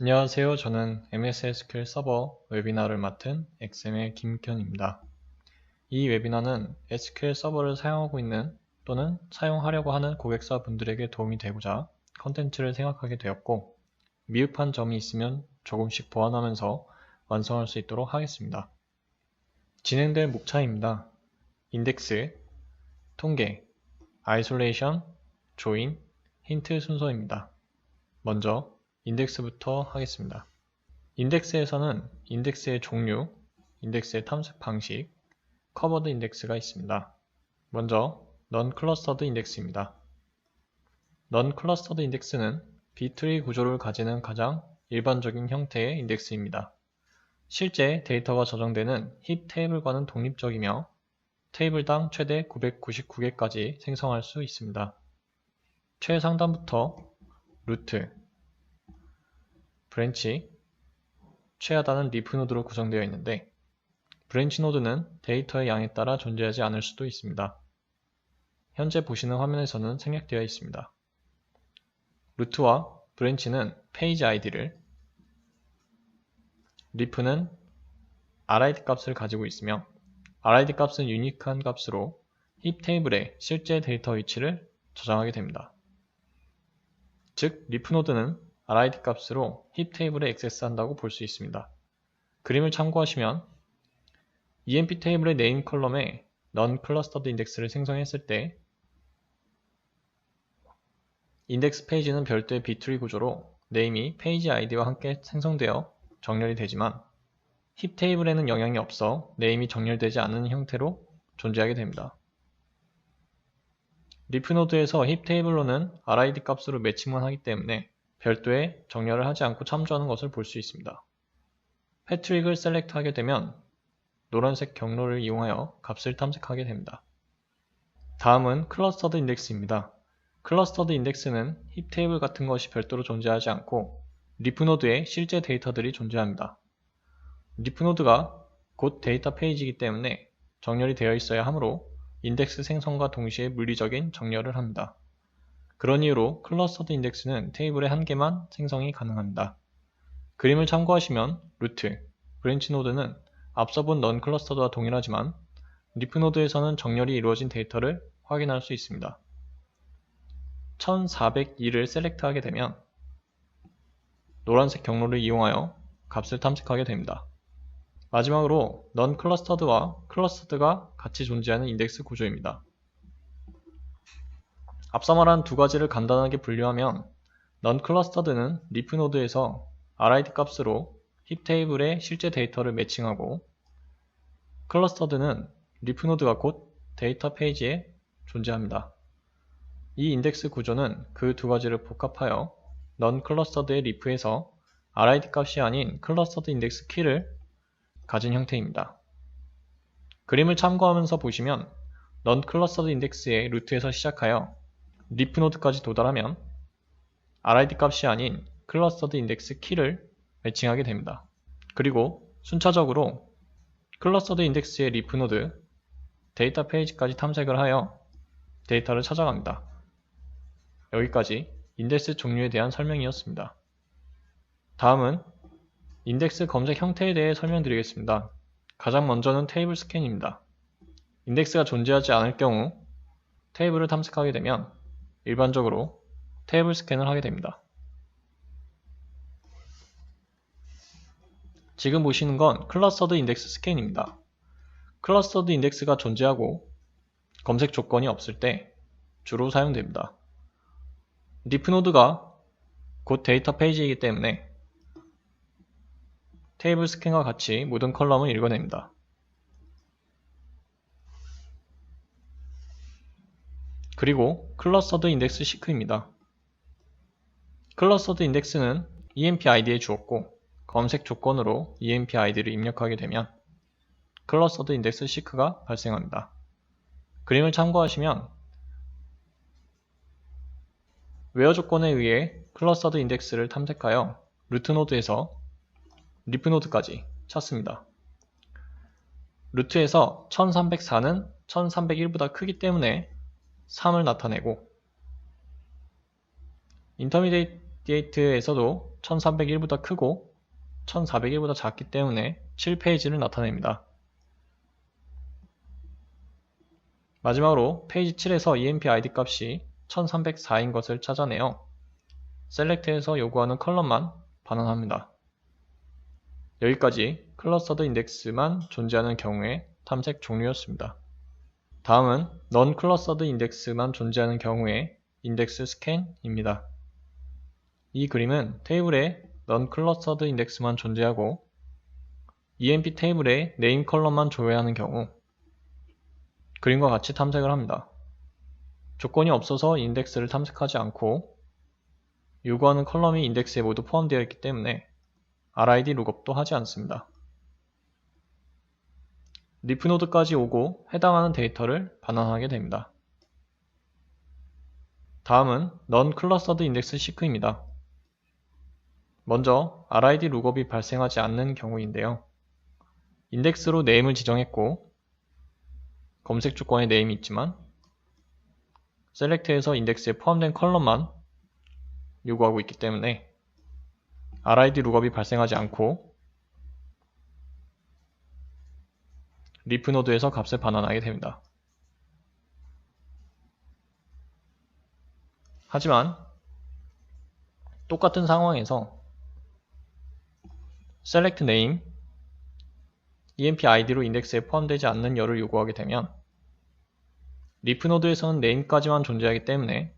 안녕하세요. 저는 MS SQL 서버 웨비나를 맡은 XM의 김현입니다. 이 웨비나는 SQL 서버를 사용하고 있는 또는 사용하려고 하는 고객사분들에게 도움이 되고자 컨텐츠를 생각하게 되었고, 미흡한 점이 있으면 조금씩 보완하면서 완성할 수 있도록 하겠습니다. 진행될 목차입니다. 인덱스, 통계, 아이솔레이션, 조인, 힌트 순서입니다. 먼저 인덱스부터 하겠습니다. 인덱스에서는 인덱스의 종류, 인덱스의 탐색 방식, 커버드 인덱스가 있습니다. 먼저 non-clustered 인덱스입니다. non-clustered 인덱스는 B 트리 구조를 가지는 가장 일반적인 형태의 인덱스입니다. 실제 데이터가 저장되는 힙 테이블과는 독립적이며 테이블당 최대 999개까지 생성할 수 있습니다. 최상단부터 루트, 브랜치, 최하단은 리프 노드로 구성되어 있는데, 브랜치 노드는 데이터의 양에 따라 존재하지 않을 수도 있습니다. 현재 보시는 화면에서는 생략되어 있습니다. 루트와 브랜치는 페이지 아이디를, 리프는 RID 값을 가지고 있으며 RID 값은 유니크한 값으로 힙 테이블의 실제 데이터 위치를 저장하게 됩니다. 즉, 리프 노드는 RID 값으로 힙 테이블에 액세스한다고 볼 수 있습니다. 그림을 참고하시면 EMP 테이블의 네임 컬럼에 non-clustered 인덱스를 생성했을 때 인덱스 페이지는 별도의 B 트리 구조로 네임이 페이지 아이디와 함께 생성되어 정렬이 되지만 힙 테이블에는 영향이 없어 네임이 정렬되지 않은 형태로 존재하게 됩니다. 리프 노드에서 힙 테이블로는 RID 값으로 매칭만 하기 때문에 별도의 정렬을 하지 않고 참조하는 것을 볼 수 있습니다. 패트릭을 셀렉트하게 되면 노란색 경로를 이용하여 값을 탐색하게 됩니다. 다음은 클러스터드 인덱스입니다. 클러스터드 인덱스는 힙 테이블 같은 것이 별도로 존재하지 않고 리프 노드에 실제 데이터들이 존재합니다. 리프 노드가 곧 데이터 페이지이기 때문에 정렬이 되어 있어야 하므로 인덱스 생성과 동시에 물리적인 정렬을 합니다. 그런 이유로 클러스터드 인덱스는 테이블의 한 개만 생성이 가능합니다. 그림을 참고하시면 루트, 브랜치 노드는 앞서 본 non-clustered와 동일하지만 리프 노드에서는 정렬이 이루어진 데이터를 확인할 수 있습니다. 1402를 셀렉트하게 되면 노란색 경로를 이용하여 값을 탐색하게 됩니다. 마지막으로 non-clustered와 clustered가 같이 존재하는 인덱스 구조입니다. 앞서 말한 두 가지를 간단하게 분류하면 non-clustered는 리프 노드에서 RID 값으로 힙 테이블에 실제 데이터를 매칭하고 clustered는 리프 노드가 곧 데이터 페이지에 존재합니다. 이 인덱스 구조는 그 두 가지를 복합하여 non-clustered의 리프에서 RID 값이 아닌 clustered 인덱스 키를 가진 형태입니다. 그림을 참고하면서 보시면 non-clustered 인덱스의 루트에서 시작하여 리프 노드까지 도달하면 RID 값이 아닌 clustered 인덱스 키를 매칭하게 됩니다. 그리고 순차적으로 clustered 인덱스의 리프 노드, 데이터 페이지까지 탐색을 하여 데이터를 찾아갑니다. 여기까지 인덱스 종류에 대한 설명이었습니다. 다음은 인덱스 검색 형태에 대해 설명드리겠습니다. 가장 먼저는 테이블 스캔입니다. 인덱스가 존재하지 않을 경우 테이블을 탐색하게 되면 일반적으로 테이블 스캔을 하게 됩니다. 지금 보시는 건 클러스터드 인덱스 스캔입니다. 클러스터드 인덱스가 존재하고 검색 조건이 없을 때 주로 사용됩니다. 리프 노드가 곧 데이터 페이지이기 때문에 테이블 스캔과 같이 모든 컬럼을 읽어냅니다. 그리고 클러스터드 인덱스 시크입니다. 클러스터드 인덱스는 EMP ID에 주었고 검색 조건으로 EMP ID를 입력하게 되면 클러스터드 인덱스 시크가 발생합니다. 그림을 참고하시면 웨어 조건에 의해 클러스터드 인덱스를 탐색하여 루트 노드에서 리프 노드까지 찾습니다. 루트에서 1304는 1301보다 크기 때문에 3을 나타내고 인터미디에이트에서도 1301보다 크고 1401보다 작기 때문에 7페이지를 나타냅니다. 마지막으로 페이지 7에서 EMP ID 값이 1304인 것을 찾아내어 셀렉트에서 요구하는 컬럼만 반환합니다. 여기까지 클러스터드 인덱스만 존재하는 경우의 탐색 종류였습니다. 다음은 넌 클러스터드 인덱스만 존재하는 경우의 인덱스 스캔입니다. 이 그림은 테이블에 넌 클러스터드 인덱스만 존재하고 EMP 테이블에 네임 컬럼만 조회하는 경우 그림과 같이 탐색을 합니다. 조건이 없어서 인덱스를 탐색하지 않고 요구하는 컬럼이 인덱스에 모두 포함되어 있기 때문에 RID 룩업도 하지 않습니다. 리프 노드까지 오고 해당하는 데이터를 반환하게 됩니다. 다음은 넌 클러스터드 인덱스 시크입니다. 먼저 RID 룩업이 발생하지 않는 경우인데요. 인덱스로 네임을 지정했고 검색 조건에 네임이 있지만 셀렉트에서 인덱스에 포함된 컬럼만 요구하고 있기 때문에 RID 룩업이 발생하지 않고 리프 노드에서 값을 반환하게 됩니다. 하지만 똑같은 상황에서 select name, EMP ID로 인덱스에 포함되지 않는 열을 요구하게 되면 리프 노드에서는 name까지만 존재하기 때문에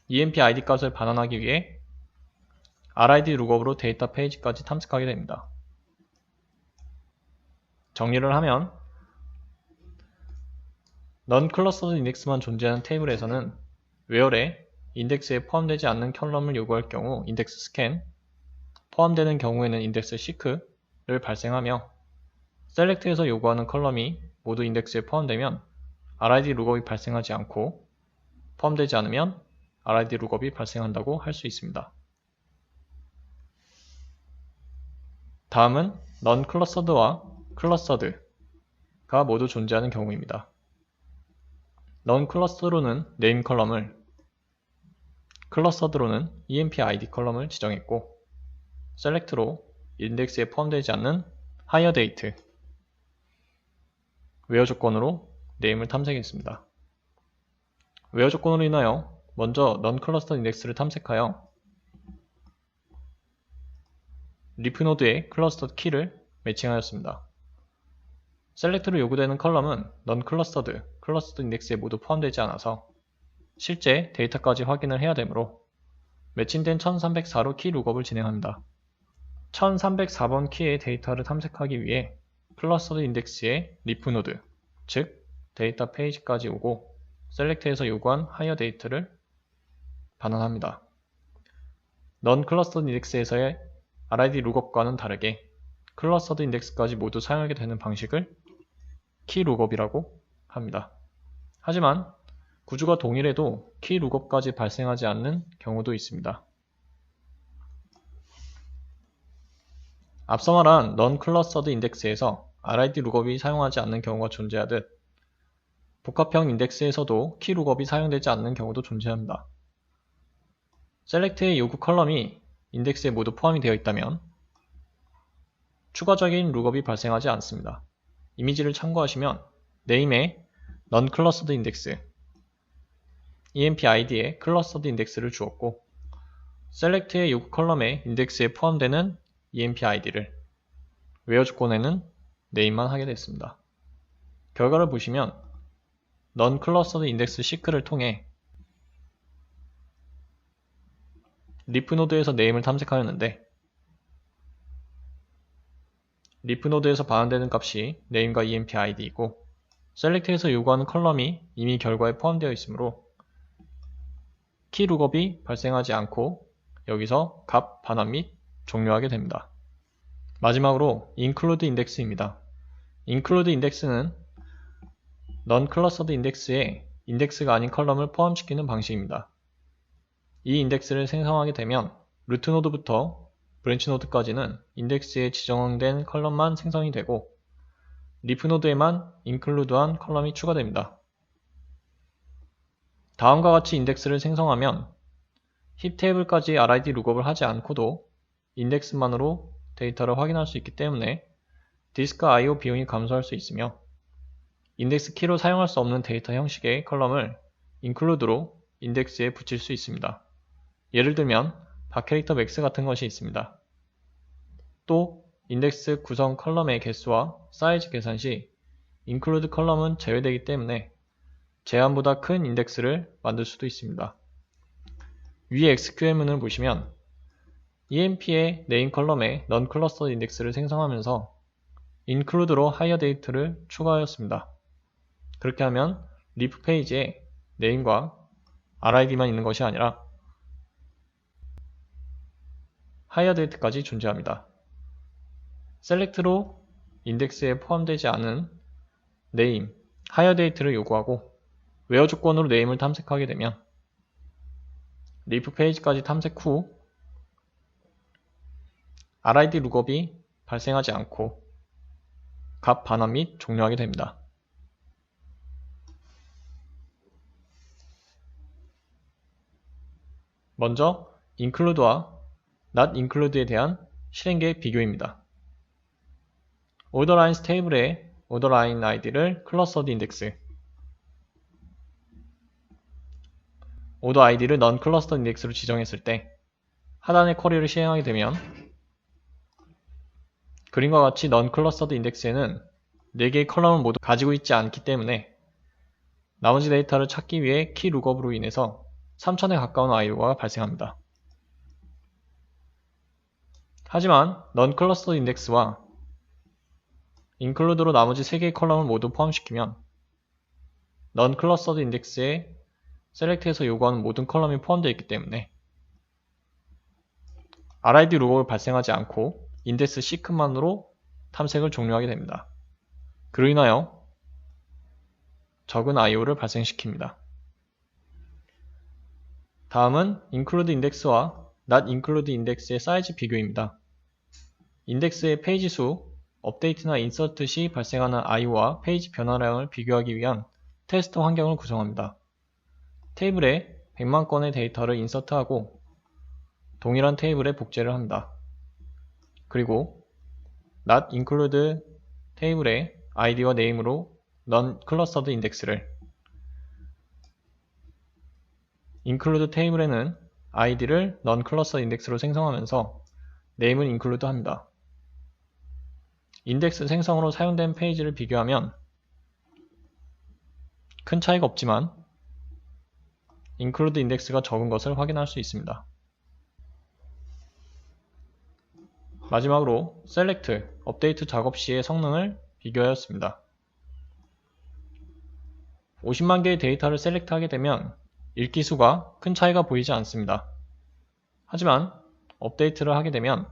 EMP ID 값을 반환하기 위해 RID 룩업으로 데이터 페이지까지 탐색하게 됩니다. 정리를 하면 넌 클러스터드 인덱스만 존재하는 테이블에서는 where에 인덱스에 포함되지 않는 컬럼을 요구할 경우 인덱스 스캔, 포함되는 경우에는 인덱스 시크를 발생하며 select에서 요구하는 컬럼이 모두 인덱스에 포함되면 RID 룩업이 발생하지 않고 포함되지 않으면 RID 룩업이 발생한다고 할 수 있습니다. 다음은 넌 클러스터드와 클러스터드가 모두 존재하는 경우입니다. 넌 클러스터드로는 네임 컬럼을, 클러스터드로는 EMP ID 컬럼을 지정했고 select로 인덱스에 포함되지 않는 higher date, where 조건으로 네임을 탐색했습니다. where 조건으로 인하여 먼저 넌 클러스터 인덱스를 탐색하여 리프 노드의 클러스터 키를 매칭하였습니다. 셀렉트로 요구되는 컬럼은 넌 클러스터드 인덱스에 모두 포함되지 않아서 실제 데이터까지 확인을 해야 되므로 매칭된 1304로 키 룩업을 진행합니다. 1304번 키의 데이터를 탐색하기 위해 클러스터드 인덱스의 리프 노드, 즉 데이터 페이지까지 오고 셀렉트에서 요구한 하이어 데이터를 반환합니다. 넌 클러스터드 인덱스에서의 RID 룩업과는 다르게 클러스터드 인덱스까지 모두 사용하게 되는 방식을 키 룩업이라고 합니다. 하지만 구조가 동일해도 키 룩업까지 발생하지 않는 경우도 있습니다. 앞서 말한 넌 클러스터드 인덱스에서 RID 룩업이 사용하지 않는 경우가 존재하듯 복합형 인덱스에서도 키 룩업이 사용되지 않는 경우도 존재합니다. 셀렉트의 요구 컬럼이 인덱스에 모두 포함이 되어 있다면 추가적인 룩업이 발생하지 않습니다. 이미지를 참고하시면 name에 넌 클러스터드 인덱스, EMP ID에 클러스터드 인덱스를 주었고 select의 요구 컬럼에 인덱스에 포함되는 EMP ID를 where 조건에는 name만 하게 됐습니다. 결과를 보시면 넌 클러스터드 인덱스 시크를 통해 리프 노드에서 name을 탐색하였는데 리프 노드에서 반환되는 값이 name과 EMP ID이고 select에서 요구하는 컬럼이 이미 결과에 포함되어 있으므로 키 룩업이 발생하지 않고 여기서 값 반환 및 종료하게 됩니다. 마지막으로 include index입니다. include index는 넌 클러스터드 인덱스에 인덱스가 아닌 컬럼을 포함시키는 방식입니다. 이 인덱스를 생성하게 되면 루트 노드부터 브랜치 노드까지는 인덱스에 지정된 컬럼만 생성이 되고 리프 노드에만 include한 컬럼이 추가됩니다. 다음과 같이 인덱스를 생성하면 힙 테이블까지 RID 룩업을 하지 않고도 인덱스만으로 데이터를 확인할 수 있기 때문에 디스크 I/O 비용이 감소할 수 있으며 인덱스 키로 사용할 수 없는 데이터 형식의 컬럼을 include로 인덱스에 붙일 수 있습니다. 예를 들면 바캐릭터 맥스 같은 것이 있습니다. 또 인덱스 구성 컬럼의 개수와 사이즈 계산 시 include 컬럼은 제외되기 때문에 제한보다 큰 인덱스를 만들 수도 있습니다. 위의 SQL문을 보시면 EMP의 네임 컬럼에 non clustered 인덱스를 생성하면서 include로 higher date를 추가하였습니다. 그렇게 하면 리프 페이지에 네임과 RID만 있는 것이 아니라 higher date까지 존재합니다. select로 인덱스에 포함되지 않은 name, higher date를 요구하고 where 조건으로 name을 탐색하게 되면 리프 페이지까지 탐색 후 RID 룩업이 발생하지 않고 값 반환 및 종료하게 됩니다. 먼저 include와 not include에 대한 실행계획 비교입니다. orderlines 테이블의 orderline id를 clustered index, order id를 non clustered index로 지정했을 때 하단의 쿼리를 실행하게 되면 그림과 같이 non clustered index에는 4개의 컬럼을 모두 가지고 있지 않기 때문에 나머지 데이터를 찾기 위해 키 룩업으로 인해서 3000에 가까운 I/O가 발생합니다. 하지만 non clustered index와 include로 나머지 3개의 컬럼을 모두 포함시키면 non clustered index에 select에서 요구하는 모든 컬럼이 포함되어 있기 때문에 RID 룩업을 발생하지 않고 인덱스 seek만으로 탐색을 종료하게 됩니다. 그로 인하여 적은 I/O를 발생시킵니다. 다음은 include index와 not include index의 사이즈 비교입니다. 인덱스의 페이지 수, 업데이트나 인서트 시 발생하는 I/O와 페이지 변화량을 비교하기 위한 테스트 환경을 구성합니다. 테이블에 100만 건의 데이터를 인서트하고 동일한 테이블에 복제를 합니다. 그리고 not include 테이블에 id와 name으로 non clustered index를, include 테이블에는 id를 non clustered index로 생성하면서 name은 include 합니다. 인덱스 생성으로 사용된 페이지를 비교하면 큰 차이가 없지만 include 인덱스가 적은 것을 확인할 수 있습니다. 마지막으로 select, 업데이트 작업 시의 성능을 비교하였습니다. 50만 개의 데이터를 셀렉트하게 되면 읽기 수가 큰 차이가 보이지 않습니다. 하지만 업데이트를 하게 되면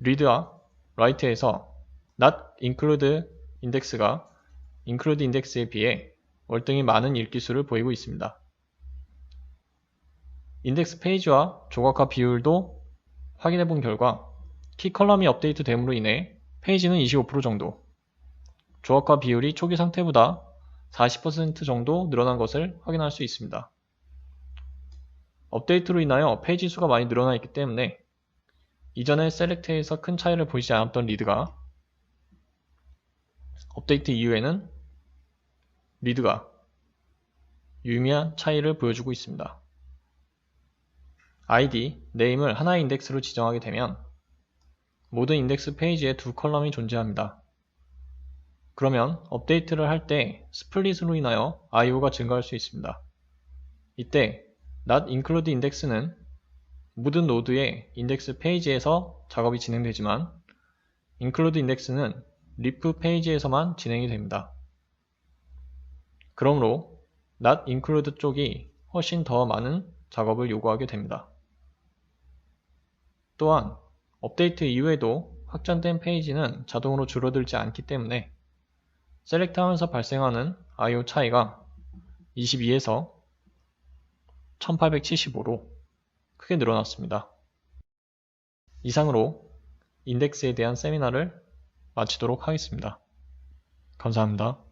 read와 write에서 not include index가 include index에 비해 월등히 많은 읽기 수를 보이고 있습니다. 인덱스 페이지와 조각화 비율도 확인해 본 결과 키 컬럼이 업데이트 됨으로 인해 페이지는 25% 정도, 조각화 비율이 초기 상태보다 40% 정도 늘어난 것을 확인할 수 있습니다. 업데이트로 인하여 페이지 수가 많이 늘어나 있기 때문에 이전에 셀렉트에서 큰 차이를 보이지 않았던 리드가 업데이트 이후에는 리드가 유의미한 차이를 보여주고 있습니다. ID, name을 하나의 인덱스로 지정하게 되면 모든 인덱스 페이지에 두 컬럼이 존재합니다. 그러면 업데이트를 할 때 스플릿으로 인하여 I/O가 증가할 수 있습니다. 이때 not include index는 모든 노드의 인덱스 페이지에서 작업이 진행되지만 include index는 리프 페이지에서만 진행이 됩니다. 그러므로 not include 쪽이 훨씬 더 많은 작업을 요구하게 됩니다. 또한 업데이트 이후에도 확장된 페이지는 자동으로 줄어들지 않기 때문에 셀렉트 하면서 발생하는 I/O 차이가 22에서 1875로 크게 늘어났습니다. 이상으로 인덱스에 대한 세미나를 마치도록 하겠습니다. 감사합니다.